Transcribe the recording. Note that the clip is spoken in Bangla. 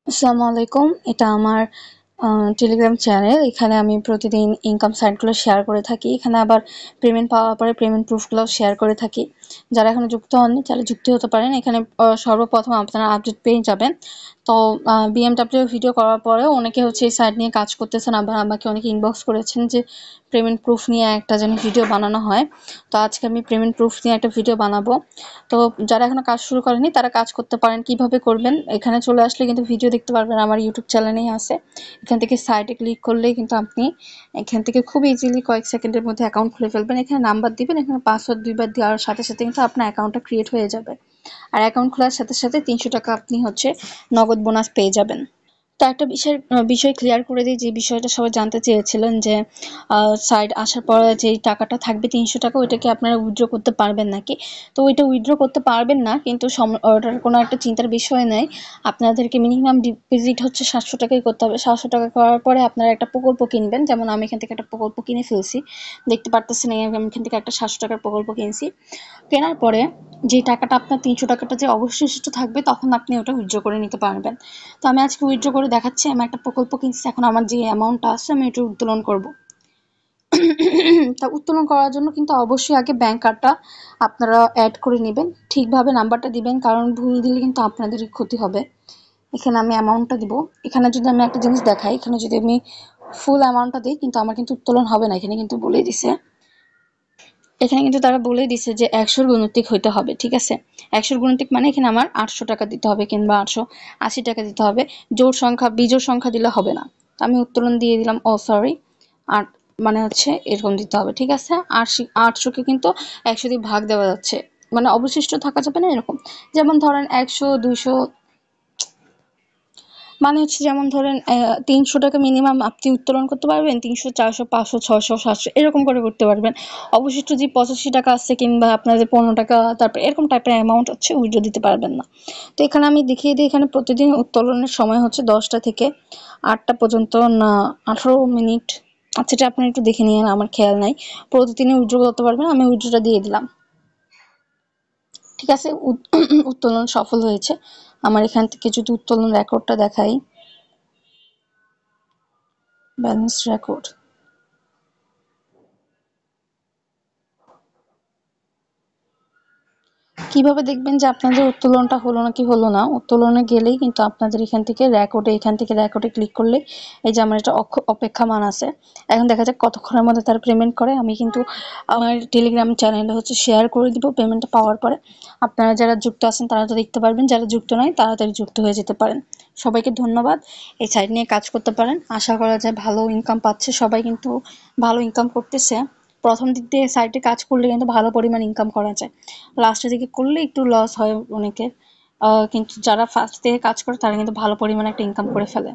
আসসালামু আলাইকুম। এটা আমার টেলিগ্রাম চ্যানেল। এখানে আমি প্রতিদিন ইনকাম সাইটগুলো শেয়ার করে থাকি। এখানে আবার পেমেন্ট পাওয়ার পরে পেমেন্ট প্রুফগুলো শেয়ার করে থাকি। যারা এখনো যুক্ত হননি তাহলে যুক্ত হতে পারেন। এখানে সর্বপ্রথম আপনারা আপডেট পেয়ে যাবেন। তো বিএমডব্লিউ ভিডিও করার পরেও অনেকে হচ্ছে এই সাইট নিয়ে কাজ করতেছেন, আবার আমাকে অনেকে ইনবক্স করেছেন যে পেমেন্ট প্রুফ নিয়ে একটা যেন ভিডিও বানানো হয়। তো আজকে আমি পেমেন্ট প্রুফ নিয়ে একটা ভিডিও বানাবো। তো যারা এখনো কাজ শুরু করেনি তারা কাজ করতে পারেন। কিভাবে করবেন, এখানে চলে আসলে কিন্তু ভিডিও দেখতে পারবেন, আমার ইউটিউব চ্যানেলেই আছে। এখান থেকে সাইটে ক্লিক করলেই কিন্তু আপনি এখান থেকে খুব ইজিলি কয়েক সেকেন্ডের মধ্যে অ্যাকাউন্ট খুলে ফেলবেন। এখানে নাম্বার দিবেন, এখানে পাসওয়ার্ড 2 বার দেওয়ার সাথে সাথে কিন্তু আপনার অ্যাকাউন্টটা ক্রিয়েট হয়ে যাবে। আর অ্যাকাউন্ট খোলার সাথে সাথে 300 টাকা আপনি হচ্ছে নগদ বোনাস পেয়ে যাবেন। তো একটা বিষয় ক্লিয়ার করে দিই, যে বিষয়টা সবাই জানতে চেয়েছিলেন যে সাইট আসার পরে যে টাকাটা থাকবে 300 টাকা, ওইটাকে আপনারা উইথড্র করতে পারবেন নাকি? তো ওইটা উইথড্র করতে পারবেন না, কিন্তু ওটার কোনো একটা চিন্তার বিষয় নেই। আপনাদেরকে মিনিমাম ডিপোজিট হচ্ছে 700 টাকাই করতে হবে। 700 টাকা করার পরে আপনারা একটা প্রকল্প কিনবেন। যেমন আমি এখান থেকে একটা প্রকল্প কিনে ফেলছি, দেখতে পারতেছেন আমি এখান থেকে একটা 700 টাকার প্রকল্প কিনছি। কেনার পরে যে টাকাটা আপনার 300 টাকাটা যে অবশিষ্ট থাকবে, তখন আপনি ওটা উইথড্র করে নিতে পারবেন। তো আমি আজকে উইথড্র করে দেখাচ্ছি। আমি একটা প্রকল্প কিনছি, এখন আমার যে অ্যামাউন্টটা আছে আমি এটা উত্তোলন করব। তা উত্তোলন করার জন্য কিন্তু অবশ্যই আগে ব্যাংক কার্ডটা আপনারা অ্যাড করে নেবেন, ঠিকভাবে নাম্বারটা দিবেন, কারণ ভুল দিলে কিন্তু আপনাদেরই ক্ষতি হবে। এখানে আমি অ্যামাউন্টটা দিব। এখানে যদি আমি একটা জিনিস দেখাই, এখানে যদি আমি ফুল অ্যামাউন্টটা দিই কিন্তু আমার কিন্তু উত্তোলন হবে না। এখানে কিন্তু বলেই দিছে, এখানে কিন্তু তারা বলেই দিছে যে 100-র গুণিতক হইতে হবে। ঠিক আছে, 100-র গুণিতক মানে এখানে আমার 800 টাকা দিতে হবে কিংবা 880 টাকা দিতে হবে। জোড় সংখ্যা বিজোড় সংখ্যা দিলে হবে না। তো আমি উত্তোলন দিয়ে দিলাম, ও সরি, 8 মানে হচ্ছে এরকম দিতে হবে। ঠিক আছে, 800-কে কিন্তু 100 দিয়ে ভাগ দেওয়া যাচ্ছে, মানে অবশিষ্ট থাকা যাবে না এরকম। যেমন ধরেন 100, 200, মানে হচ্ছে যেমন ধরেন 300 টাকা মিনিমাম আপনি উত্তোলন করতে পারবেন, 300, 400, 500, 600, 700 এরকম করে করতে পারবেন। অবশিষ্ট যে 85 টাকা আছে কিংবা আপনাদের 15 টাকা, তারপর এরকম টাইপের অ্যামাউন্ট হচ্ছে উইথড্র দিতে পারবেন না। তো এখানে আমি দেখিয়ে দিই, এখানে প্রতিদিন উত্তোলনের সময় হচ্ছে 10টা থেকে 8টা পর্যন্ত, না 18 মিনিট। আচ্ছা, এটা আপনি একটু দেখে নিন, আমার খেয়াল নাই। প্রতিদিনই উইথড্র করতে পারবেন। আমি উইথড্রটা দিয়ে দিলাম। ঠিক আছে, উত্তোলন সফল হয়েছে। আমার এখান থেকে যদি উত্তোলন রেকর্ডটা দেখাই, ব্যালেন্স রেকর্ড, কিভাবে দেখবেন যে আপনাদের উত্তোলনটা হলো নাকি হলো না? উত্তোলনে গেলেই কিন্তু আপনাদের এখান থেকে রেকর্ডে ক্লিক করলে এই যে আমার একটা অপেক্ষমান আছে। এখন দেখা যাক কতক্ষণের মধ্যে তারা পেমেন্ট করে। আমি কিন্তু আমার টেলিগ্রাম চ্যানেলে হচ্ছে শেয়ার করে দিব পেমেন্টটা পাওয়ার পরে। আপনারা যারা যুক্ত আছেন তারা তো দেখতে পারবেন, যারা যুক্ত নয় তাড়াতাড়ি যুক্ত হয়ে যেতে পারেন। সবাইকে ধন্যবাদ। এই সাইট নিয়ে কাজ করতে পারেন, আশা করা যায় ভালো ইনকাম পাচ্ছে সবাই, কিন্তু ভালো ইনকাম করতেছে। প্রথম দিক দিয়ে সাইটে কাজ করলে কিন্তু ভালো পরিমাণ ইনকাম করা যায়, লাস্টের দিকে করলে একটু লস হয় অনেকের। কিন্তু যারা ফার্স্ট থেকে কাজ করে তারা কিন্তু ভালো পরিমাণে একটা ইনকাম করে ফেলে।